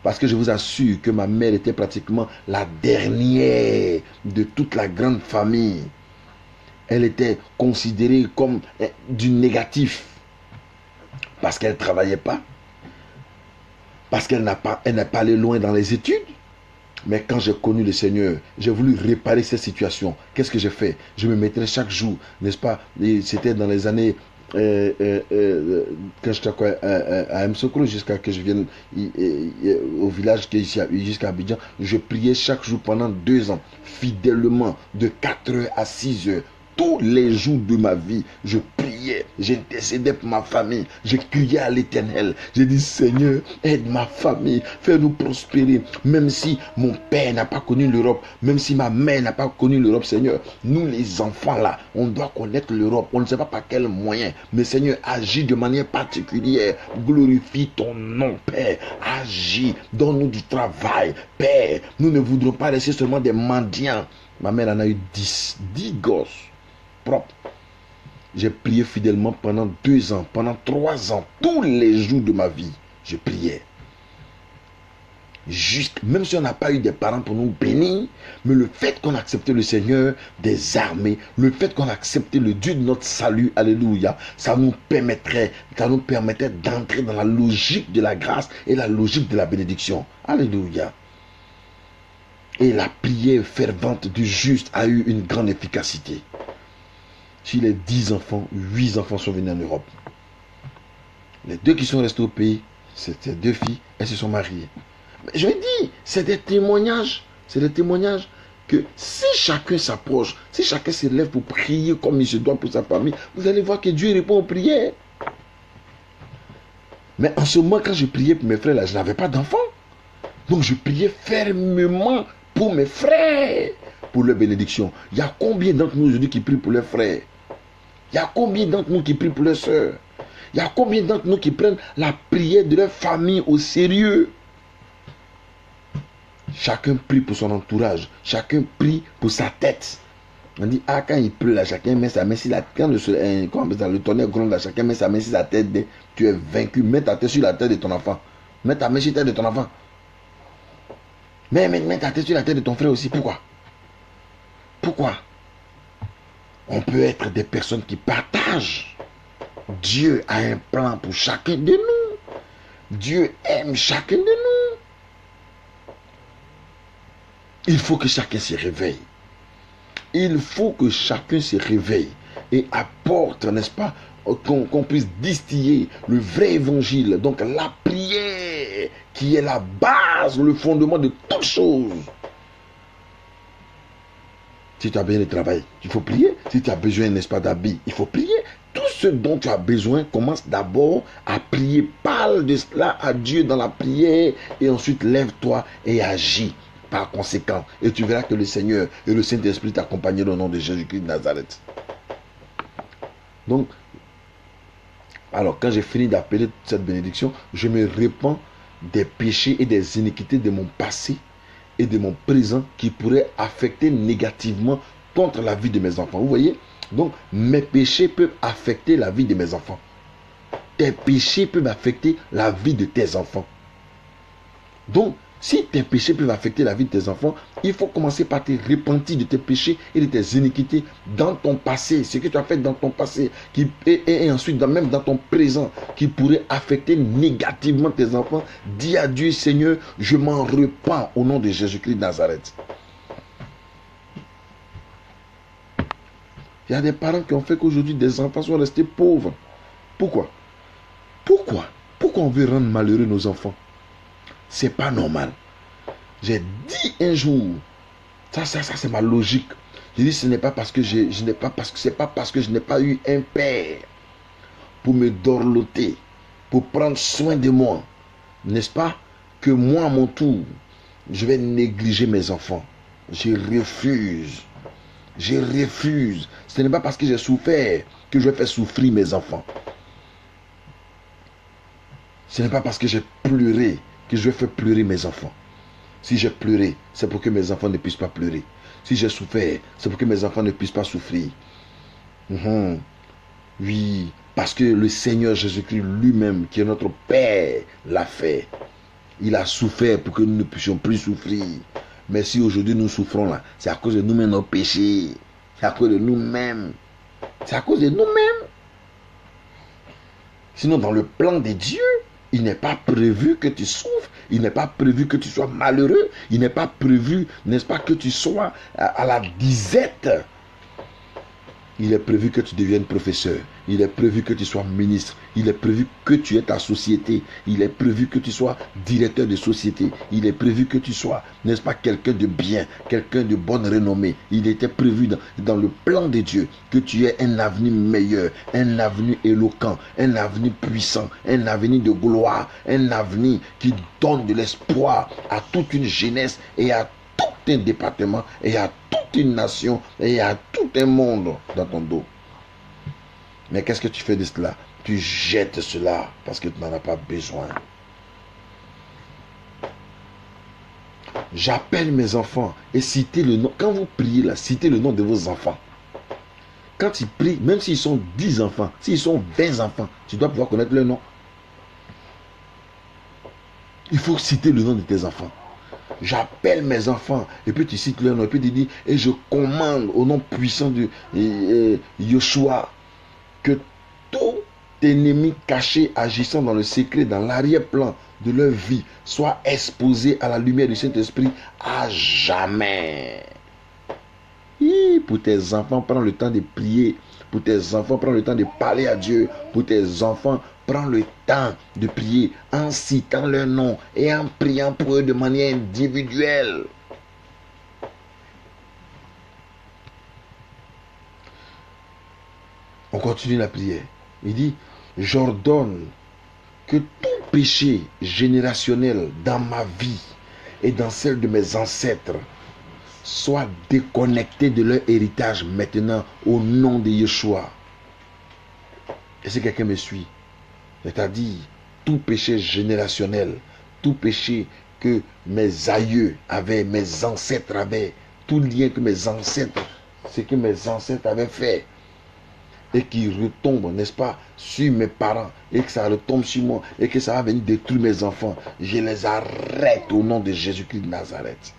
Parce que je vous assure que ma mère était pratiquement la dernière de toute la grande famille. Elle était considérée comme du négatif. Parce qu'elle ne travaillait pas. Parce qu'elle n'est pas allée loin dans les études. Mais quand j'ai connu le Seigneur, j'ai voulu réparer cette situation. Qu'est-ce que j'ai fait? Je me mettrais chaque jour, n'est-ce pas? C'était dans les années quand j'étais à Msokro, jusqu'à que je vienne au village qui est ici, jusqu'à Abidjan. Je priais chaque jour pendant 2 ans, fidèlement, de 4 heures à 6 heures. Tous les jours de ma vie, je priais, j'intercédais pour ma famille, je criais à l'Éternel. J'ai dit, Seigneur, aide ma famille, fais-nous prospérer. Même si mon père n'a pas connu l'Europe, même si ma mère n'a pas connu l'Europe, Seigneur, nous les enfants là, on doit connaître l'Europe. On ne sait pas par quel moyen, mais Seigneur, agis de manière particulière. Glorifie ton nom, Père. Agis, donne-nous du travail, Père. Nous ne voudrons pas rester seulement des mendiants. Ma mère en a eu 10 gosses. Propre. J'ai prié fidèlement pendant 2 ans, pendant 3 ans, tous les jours de ma vie, je priais. Même si on n'a pas eu des parents pour nous bénir, mais le fait qu'on a accepté le Seigneur des armées, le fait qu'on a accepté le Dieu de notre salut, alléluia, ça nous permettait d'entrer dans la logique de la grâce et la logique de la bénédiction. Alléluia. Et la prière fervente du juste a eu une grande efficacité. Sur les 10 enfants, 8 enfants sont venus en Europe. Les 2 qui sont restés au pays, c'était 2 filles, elles se sont mariées. Mais je dis, c'est des témoignages. C'est des témoignages que si chacun s'approche, si chacun se lève pour prier comme il se doit pour sa famille, vous allez voir que Dieu répond aux prières. Mais en ce moment, quand je priais pour mes frères, là, je n'avais pas d'enfants. Donc je priais fermement pour mes frères, pour leur bénédiction. Il y a combien d'entre nous aujourd'hui qui prient pour leurs frères? Il y a combien d'entre nous qui prient pour leurs soeurs? Il y a combien d'entre nous qui prennent la prière de leur famille au sérieux? Chacun prie pour son entourage. Chacun prie pour sa tête. On dit, ah, quand il pleut là, chacun met sa main sur la tête. Quand le tonnerre gronde là, chacun met sa main sur la tête. Tu es vaincu. Mets ta tête sur la tête de ton enfant. Mets ta main sur la tête de ton enfant. Mais mets ta tête sur la tête de ton frère aussi. Pourquoi? Pourquoi? On peut être des personnes qui partagent. Dieu a un plan pour chacun de nous. Dieu aime chacun de nous. Il faut que chacun se réveille. Il faut que chacun se réveille et apporte, n'est-ce pas, qu'on puisse distiller le vrai évangile. Donc la prière qui est la base, le fondement de toutes choses. Si tu as besoin de travail, il faut prier. Si tu as besoin, n'est-ce pas, d'habits, il faut prier. Tout ce dont tu as besoin, commence d'abord à prier. Parle de cela à Dieu dans la prière et ensuite lève-toi et agis par conséquent. Et tu verras que le Seigneur et le Saint-Esprit t'accompagneront au nom de Jésus-Christ de Nazareth. Donc, alors quand j'ai fini d'appeler cette bénédiction, je me répands des péchés et des iniquités de mon passé et de mon présent qui pourraient affecter négativement contre la vie de mes enfants. Vous voyez? Donc, mes péchés peuvent affecter la vie de mes enfants. Tes péchés peuvent affecter la vie de tes enfants. Donc, Si tes péchés peuvent affecter la vie de tes enfants, il faut commencer par te repentir de tes péchés et de tes iniquités dans ton passé, ce que tu as fait dans ton passé, et ensuite même dans ton présent, qui pourrait affecter négativement tes enfants. Dis à Dieu, Seigneur, je m'en repens au nom de Jésus-Christ de Nazareth. Il y a des parents qui ont fait qu'aujourd'hui des enfants sont restés pauvres. Pourquoi? Pourquoi on veut rendre malheureux nos enfants? C'est pas normal. J'ai dit un jour, ça c'est ma logique. J'ai dit ce n'est pas parce que c'est pas parce que je n'ai pas eu un père pour me dorloter, pour prendre soin de moi, n'est-ce pas, que moi à mon tour, je vais négliger mes enfants. Je refuse. Ce n'est pas parce que j'ai souffert que je vais faire souffrir mes enfants. Ce n'est pas parce que j'ai pleuré que je vais faire pleurer mes enfants. Si j'ai pleuré, c'est pour que mes enfants ne puissent pas pleurer. Si j'ai souffert, c'est pour que mes enfants ne puissent pas souffrir. Oui, parce que le Seigneur Jésus-Christ lui-même, qui est notre Père, l'a fait. Il a souffert pour que nous ne puissions plus souffrir. Mais si aujourd'hui nous souffrons là, c'est à cause de nous-mêmes nos péchés. C'est à cause de nous-mêmes. C'est à cause de nous-mêmes. Sinon, dans le plan de Dieu, il n'est pas prévu que tu souffres. Il n'est pas prévu que tu sois malheureux. Il n'est pas prévu, n'est-ce pas, que tu sois à la disette. Il est prévu que tu deviennes professeur. Il est prévu que tu sois ministre. Il est prévu que tu aies ta société. Il est prévu que tu sois directeur de société. Il est prévu que tu sois, n'est-ce pas, quelqu'un de bien, quelqu'un de bonne renommée. Il était prévu dans le plan de Dieu que tu aies un avenir meilleur, un avenir éloquent, un avenir puissant, un avenir de gloire, un avenir qui donne de l'espoir à toute une jeunesse et à tout un département et à toute une nation et à tout un monde dans ton dos. Mais qu'est-ce que tu fais de cela? Tu jettes cela parce que tu n'en as pas besoin. J'appelle mes enfants et citez le nom. Quand vous priez là, citez le nom de vos enfants. Quand ils prient, même s'ils sont 10 enfants, s'ils sont 20 enfants, tu dois pouvoir connaître leur nom. Il faut citer le nom de tes enfants. J'appelle mes enfants et puis tu cites leur nom et puis tu dis et je commande au nom puissant de Yoshua que tout ennemi caché agissant dans le secret, dans l'arrière-plan de leur vie soit exposé à la lumière du Saint-Esprit à jamais. Pour tes enfants, prends le temps de prier. Pour tes enfants, prends le temps de parler à Dieu. Pour tes enfants, prends le temps de prier en citant leur nom et en priant pour eux de manière individuelle. On continue la prière. Il dit, j'ordonne que tout péché générationnel dans ma vie et dans celle de mes ancêtres soit déconnecté de leur héritage maintenant au nom de Yeshua. Et si quelqu'un me suit, c'est-à-dire tout péché générationnel, tout péché que mes aïeux avaient, mes ancêtres avaient, tout lien que mes ancêtres, ce que mes ancêtres avaient fait, et qui retombe, n'est-ce pas, sur mes parents, et que ça retombe sur moi, et que ça va venir détruire mes enfants, je les arrête au nom de Jésus-Christ de Nazareth.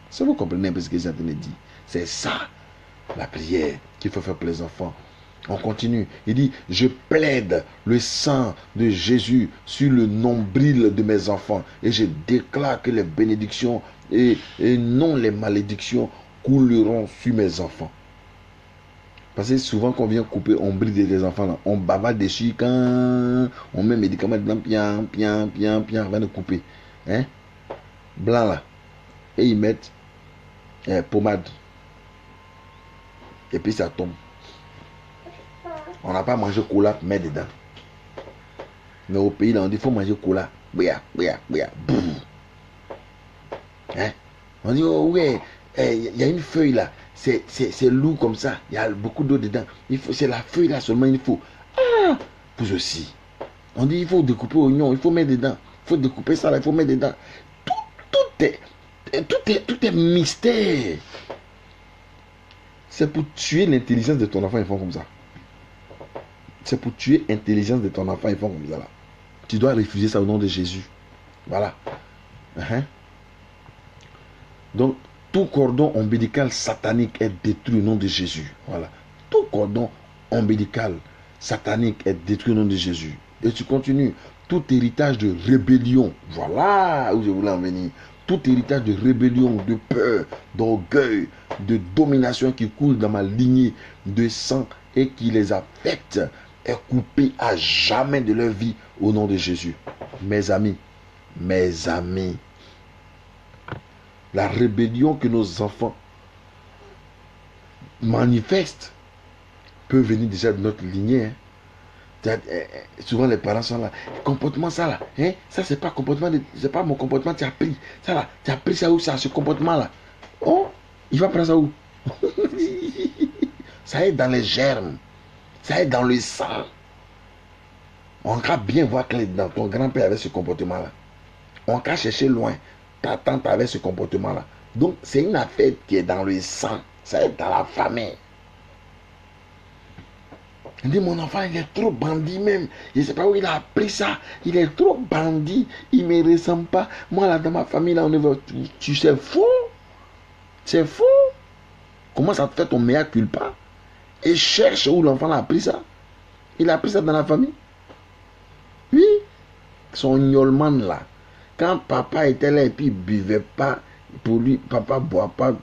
Si vous comprenez un peu ce que j'ai en train de dire, c'est ça, la prière qu'il faut faire pour les enfants. On continue. Il dit, je plaide le sang de Jésus sur le nombril de mes enfants, et je déclare que les bénédictions et non les malédictions couleront sur mes enfants. Parce que souvent quand on vient couper, on brille des enfants là, on bavard dessus quand on met médicaments dedans, on va nous couper. Hein? Blanc là. Et ils mettent pommade. Et puis ça tombe. On n'a pas mangé cola, mais dedans. Mais au pays là, on dit faut manger cola. Hein? On dit oh ouais, il y a une feuille là. C'est lourd comme ça. Il y a beaucoup d'eau dedans. C'est la feuille là seulement il faut. Ah, vous aussi. On dit il faut découper oignon, il faut mettre dedans. Il faut découper ça là, il faut mettre dedans. Tout est mystère. C'est pour tuer l'intelligence de ton enfant, ils font comme ça. C'est pour tuer l'intelligence de ton enfant, ils font comme ça là. Tu dois refuser ça au nom de Jésus. Voilà. Donc, tout cordon ombilical satanique est détruit au nom de Jésus. Voilà. Tout cordon ombilical satanique est détruit au nom de Jésus. Et tu continues. Tout héritage de rébellion, voilà où je voulais en venir. Tout héritage de rébellion, de peur, d'orgueil, de domination qui coule dans ma lignée de sang et qui les affecte est coupé à jamais de leur vie au nom de Jésus. Mes amis, la rébellion que nos enfants manifestent peut venir déjà de notre lignée. Souvent les parents sont là. Comportement ça là. Ça c'est pas comportement. C'est pas mon comportement. Tu as pris ça là. Tu as pris ça où ça, ce comportement là. Oh, il va prendre ça où? Ça est dans les germes. Ça est dans le sang. On va bien voir que dans ton grand-père avait ce comportement là. On va chercher loin. Ta tante avait ce comportement là. Donc c'est une affaire qui est dans le sang. Ça est dans la famille. Il dit, mon enfant, il est trop bandit même. Je ne sais pas où il a appris ça. Il est trop bandit. Il ne me ressemble pas. Moi, là, dans ma famille, là, on est... Tu sais, faux. C'est faux. Comment ça te fait ton mea culpa? Et cherche où l'enfant a appris ça. Il a appris ça dans la famille. Oui. Son gnolman, là. Quand papa était là et puis il ne buvait pas, pour lui, papa ne boit pas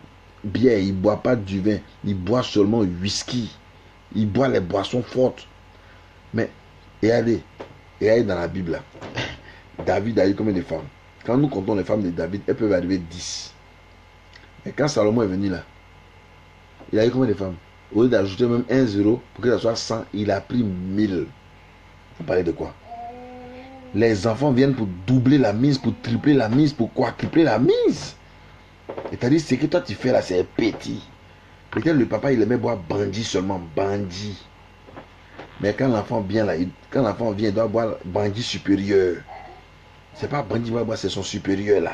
bière, il ne boit pas du vin. Il boit seulement whisky. Il boit les boissons fortes. Mais, regardez dans la Bible, là. David a eu combien de femmes? Quand nous comptons les femmes de David, elles peuvent arriver 10. Mais quand Salomon est venu là, il a eu combien de femmes? Au lieu d'ajouter même 1 0 pour que ça soit 100, il a pris 1000. On parlait de quoi? Les enfants viennent pour doubler la mise, pour tripler la mise, pour quadrupler la mise. C'est-à-dire, ce que toi tu fais là, c'est petit. Peut-être le papa il aimait boire bandit seulement, bandit. Mais quand l'enfant vient là, il doit boire bandit supérieur. C'est pas bandit qui va boire, c'est son supérieur là.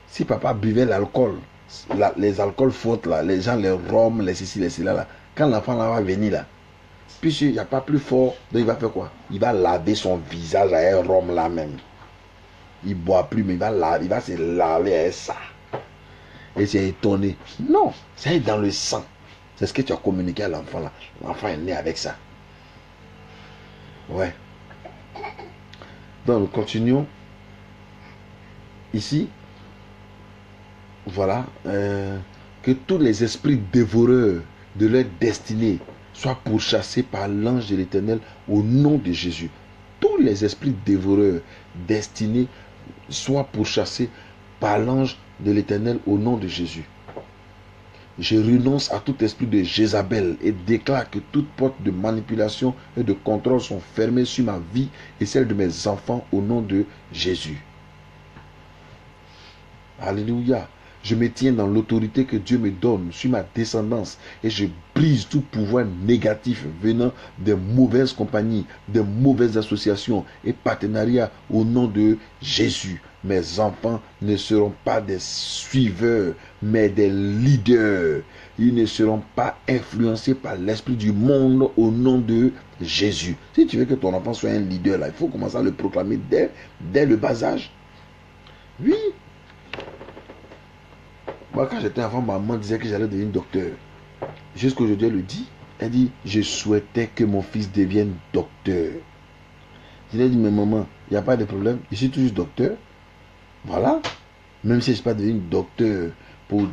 Si papa buvait l'alcool, les alcools forts là, les gens, les rhum, les ceci, les cela là, quand l'enfant là va venir là, puisqu'il n'y a pas plus fort, donc il va faire quoi? Il va laver son visage à un rhum là même. Il ne boit plus, mais il va se laver avec ça. Et c'est étonné. Non, c'est dans le sang. C'est ce que tu as communiqué à l'enfant là. L'enfant est né avec ça. Ouais. Donc nous continuons. Ici, voilà. Que tous les esprits dévoreurs de leur destinée soient pourchassés par l'ange de l'Éternel au nom de Jésus. Tous les esprits dévoreurs destinés soient pourchassés par l'ange de l'Éternel au nom de Jésus. Je renonce à tout esprit de Jézabel et déclare que toute porte de manipulation et de contrôle sont fermées sur ma vie et celle de mes enfants au nom de Jésus. Alléluia. Je me tiens dans l'autorité que Dieu me donne sur ma descendance et je brise tout pouvoir négatif venant des mauvaises compagnies, des mauvaises associations et partenariats au nom de Jésus. Mes enfants ne seront pas des suiveurs, mais des leaders. Ils ne seront pas influencés par l'esprit du monde au nom de Jésus. Si tu veux que ton enfant soit un leader, là, il faut commencer à le proclamer dès le bas âge. Oui. Moi, quand j'étais enfant, maman disait que j'allais devenir docteur. Jusqu'aujourd'hui, elle le dit. Elle dit, je souhaitais que mon fils devienne docteur. Je lui ai dit, mais maman, il n'y a pas de problème. Je suis toujours docteur. Voilà. Même si je ne suis pas devenu docteur pour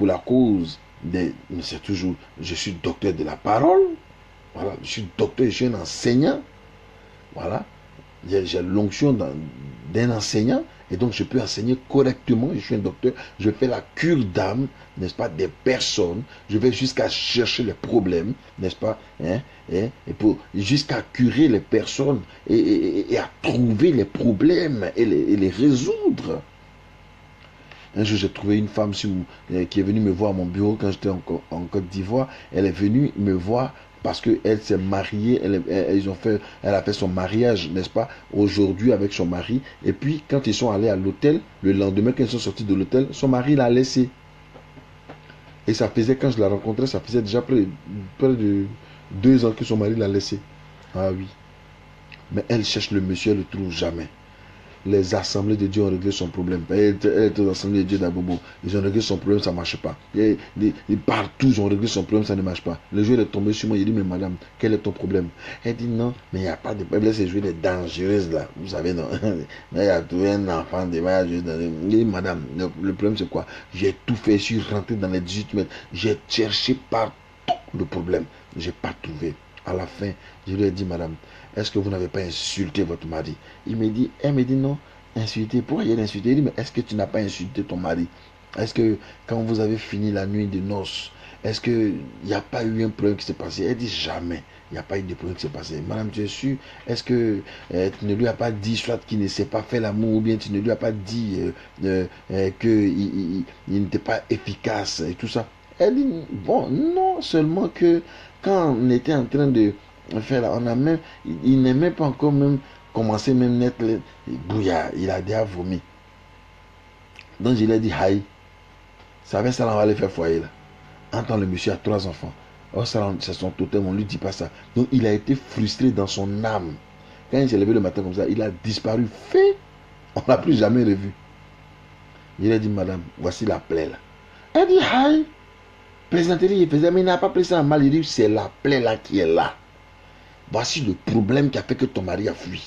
la cause des... Mais c'est toujours... Je suis docteur de la parole. Voilà. Je suis docteur, je suis un enseignant. Voilà. J'ai l'onction d'un enseignant. Et donc je peux enseigner correctement. Je suis un docteur. Je fais la cure d'âme, n'est-ce pas, des personnes. Je vais jusqu'à chercher les problèmes, n'est-ce pas, et pour jusqu'à curer les personnes et à trouver les problèmes et les résoudre. Un jour, j'ai trouvé une femme qui est venue me voir à mon bureau quand j'étais en Côte d'Ivoire. Elle est venue me voir parce qu'elle s'est mariée, elle a fait son mariage, n'est-ce pas, aujourd'hui avec son mari. Et puis, quand ils sont allés à l'hôtel, le lendemain, quand ils sont sortis de l'hôtel, son mari l'a laissé. Et ça faisait, quand je la rencontrais, ça faisait déjà près de 2 ans que son mari l'a laissé. Ah oui. Mais elle cherche le monsieur, elle ne le trouve jamais. les assemblées de Dieu ont réglé son problème. Elle était aux assemblées de Dieu d'Abobo. Ils ont réglé son problème, ça ne marche pas. Et partout, ils ont réglé son problème, ça ne marche pas. Le jour, il est tombé sur moi, il dit, mais madame, quel est ton problème? Elle dit, non, mais il n'y a pas de problème. C'est jouer des dangereuses là. Vous savez, non. Mais il y a trouvé un enfant de mariage. Il dit, madame, le problème c'est quoi? J'ai tout fait, je suis rentré dans les 18 mètres. J'ai cherché partout le problème. Je n'ai pas trouvé. À la fin, je lui ai dit, madame, est-ce que vous n'avez pas insulté votre mari? Elle me dit non, insulté. Pourquoi il a insulté? Il dit, mais est-ce que tu n'as pas insulté ton mari? Est-ce que quand vous avez fini la nuit de noces, est-ce qu'il n'y a pas eu un problème qui s'est passé? Elle dit, jamais. Il n'y a pas eu de problème qui s'est passé. Madame, tu es sûre? Est-ce que tu ne lui as pas dit, soit qu'il ne sait pas faire l'amour, ou bien tu ne lui as pas dit qu'il n'était pas efficace et tout ça? Elle dit, bon, non, seulement que quand on était en train de faire là, on a même, il n'est même pas encore même commencé même net bouillard, il a déjà vomi. Donc je lui ai dit, aïe, ça va, ça on va aller faire foyer là. Entends, le monsieur a 3 enfants. Oh, ça, c'est son totem, on ne lui dit pas ça. Donc il a été frustré dans son âme. Quand il s'est levé le matin comme ça, il a disparu, fait, on l'a plus jamais revu. Je lui ai dit, madame, voici la plaie là. Elle dit, aïe. Plaisanterie, il faisait, mais il n'a pas pris ça en mal. Il dit, c'est la plaie là qui est là. Voici le problème qui a fait que ton mari a fui.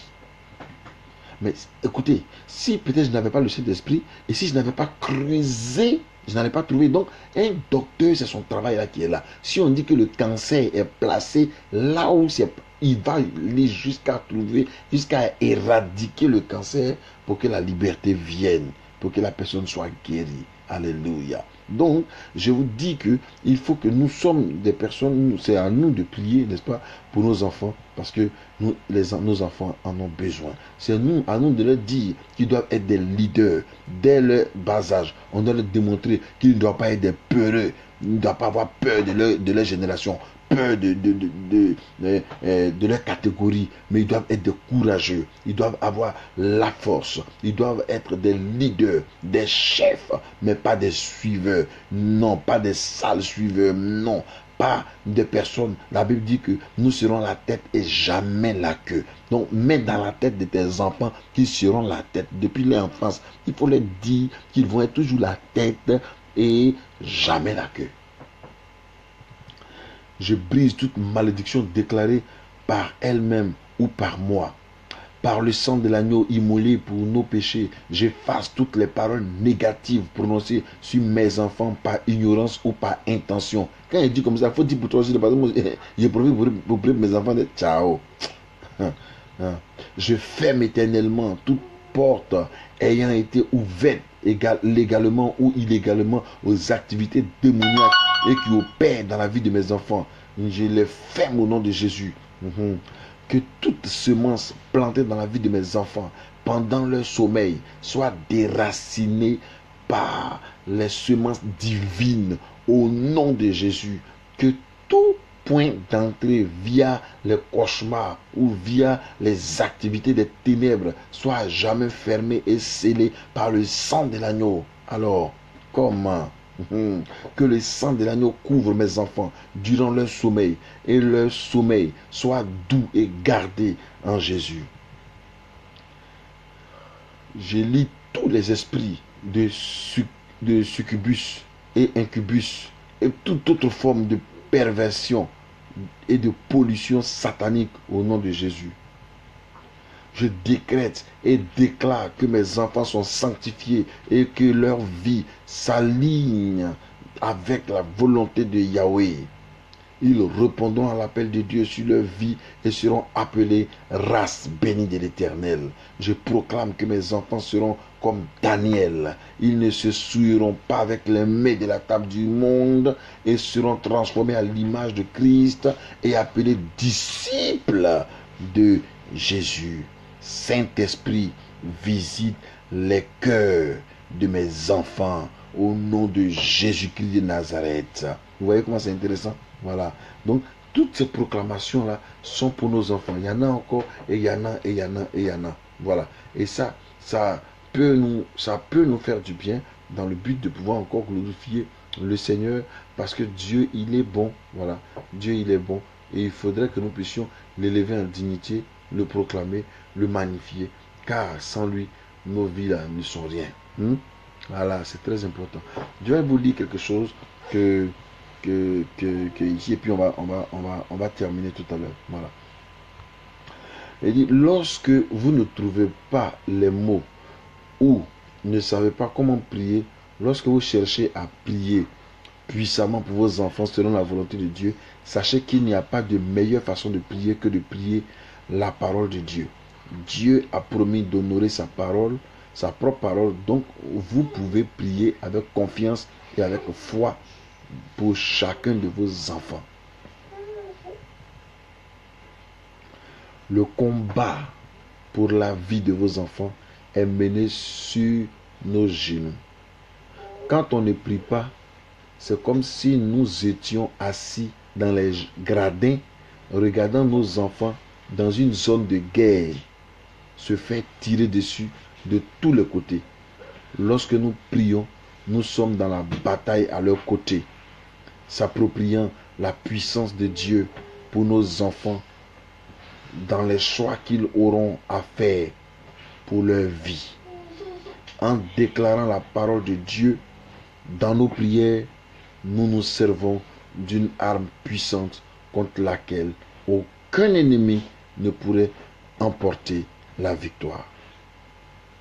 Mais écoutez, si peut-être je n'avais pas le Saint-Esprit, et si je n'avais pas creusé, je n'allais pas trouver. Donc, un docteur, c'est son travail là qui est là. Si on dit que le cancer est placé là où c'est, il va aller jusqu'à trouver, jusqu'à éradiquer le cancer pour que la liberté vienne, pour que la personne soit guérie. Alléluia. Donc, je vous dis que il faut que nous sommes des personnes, c'est à nous de prier, n'est-ce pas, pour nos enfants, parce que nos enfants en ont besoin. C'est à nous de leur dire qu'ils doivent être des leaders dès leur bas âge. On doit leur démontrer qu'ils ne doivent pas être des peureux, ils ne doivent pas avoir peur de leur génération, peur de leur catégorie, mais ils doivent être des courageux, ils doivent avoir la force, ils doivent être des leaders, des chefs, mais pas des suiveurs, non, pas des sales suiveurs, non, pas des personnes. La Bible dit que nous serons la tête et jamais la queue. Donc, mets dans la tête de tes enfants qu'ils seront la tête. Depuis l'enfance, il faut leur dire qu'ils vont être toujours la tête et jamais la queue. Je brise toute malédiction déclarée par elle-même ou par moi. Par le sang de l'agneau immolé pour nos péchés, j'efface toutes les paroles négatives prononcées sur mes enfants par ignorance ou par intention. Quand il dit comme ça, il faut dire pour toi aussi, j'ai profité pour mes enfants de ciao. Je ferme éternellement toute porte ayant été ouverte légalement ou illégalement aux activités démoniaques et qui opèrent dans la vie de mes enfants. Je les ferme au nom de Jésus. Que toute semence plantée dans la vie de mes enfants pendant leur sommeil soit déracinée par les semences divines au nom de Jésus. Que tout point d'entrée via les cauchemars ou via les activités des ténèbres soit à jamais fermé et scellé par le sang de l'agneau. Alors, comment? Que le sang de l'agneau couvre mes enfants durant leur sommeil et leur sommeil soit doux et gardé en Jésus. Je lis tous les esprits de succubus et incubus et toute autre forme de perversion et de pollution satanique au nom de Jésus. Je décrète et déclare que mes enfants sont sanctifiés et que leur vie s'aligne avec la volonté de Yahweh. Ils répondront à l'appel de Dieu sur leur vie et seront appelés race bénie de l'Éternel. Je proclame que mes enfants seront comme Daniel. Ils ne se souilleront pas avec les mets de la table du monde et seront transformés à l'image de Christ et appelés disciples de Jésus. Saint-Esprit, visite les cœurs de mes enfants au nom de Jésus-Christ de Nazareth. Vous voyez comment c'est intéressant? Voilà. Donc, toutes ces proclamations-là sont pour nos enfants. Il y en a encore, et il y en a, et il y en a, et il y en a. Voilà. Et ça peut nous faire du bien dans le but de pouvoir encore glorifier le Seigneur parce que Dieu, il est bon. Voilà. Dieu, il est bon. Et il faudrait que nous puissions l'élever en dignité, le proclamer, le magnifier. Car sans lui, nos vies là ne sont rien. Voilà, c'est très important. Je vais vous dire quelque chose que ici, et puis on va terminer tout à l'heure. Voilà. Il dit, lorsque vous ne trouvez pas les mots ou ne savez pas comment prier, lorsque vous cherchez à prier puissamment pour vos enfants selon la volonté de Dieu, sachez qu'il n'y a pas de meilleure façon de prier que de prier la parole de Dieu. Dieu a promis d'honorer sa parole, sa propre parole, donc vous pouvez prier avec confiance et avec foi pour chacun de vos enfants. Le combat pour la vie de vos enfants est mené sur nos genoux. Quand on ne prie pas, c'est comme si nous étions assis dans les gradins, regardant nos enfants dans une zone de guerre se faire tirer dessus de tous les côtés. Lorsque nous prions, nous sommes dans la bataille à leur côté, s'appropriant la puissance de Dieu pour nos enfants dans les choix qu'ils auront à faire pour leur vie. En déclarant la parole de Dieu dans nos prières, nous nous servons d'une arme puissante contre laquelle aucun ennemi ne pourrait emporter la victoire.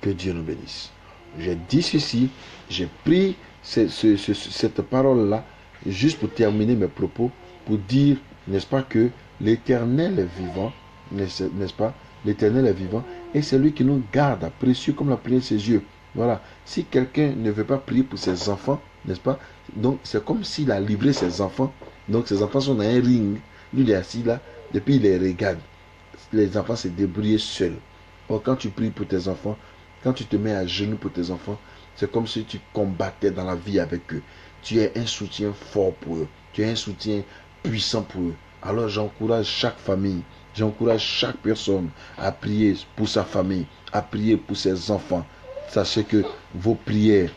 Que Dieu nous bénisse. J'ai dit ceci, j'ai pris cette parole-là juste pour terminer mes propos, pour dire, n'est-ce pas, que l'Éternel est vivant, n'est-ce pas, l'Éternel est vivant, et c'est lui qui nous garde, précieux comme la prière de ses yeux. Voilà. Si quelqu'un ne veut pas prier pour ses enfants, n'est-ce pas, donc c'est comme s'il a livré ses enfants. Donc ses enfants sont dans un ring, lui il est assis là, et puis il les regarde. Les enfants se débrouillent seuls. Or, quand tu pries pour tes enfants, quand tu te mets à genoux pour tes enfants, c'est comme si tu combattais dans la vie avec eux. Tu es un soutien fort pour eux. Tu es un soutien puissant pour eux. Alors j'encourage chaque famille, j'encourage chaque personne à prier pour sa famille, à prier pour ses enfants. Sachez que vos prières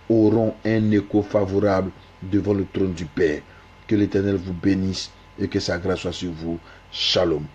auront un écho favorable devant le trône du Père. Que l'Éternel vous bénisse et que sa grâce soit sur vous. Shalom.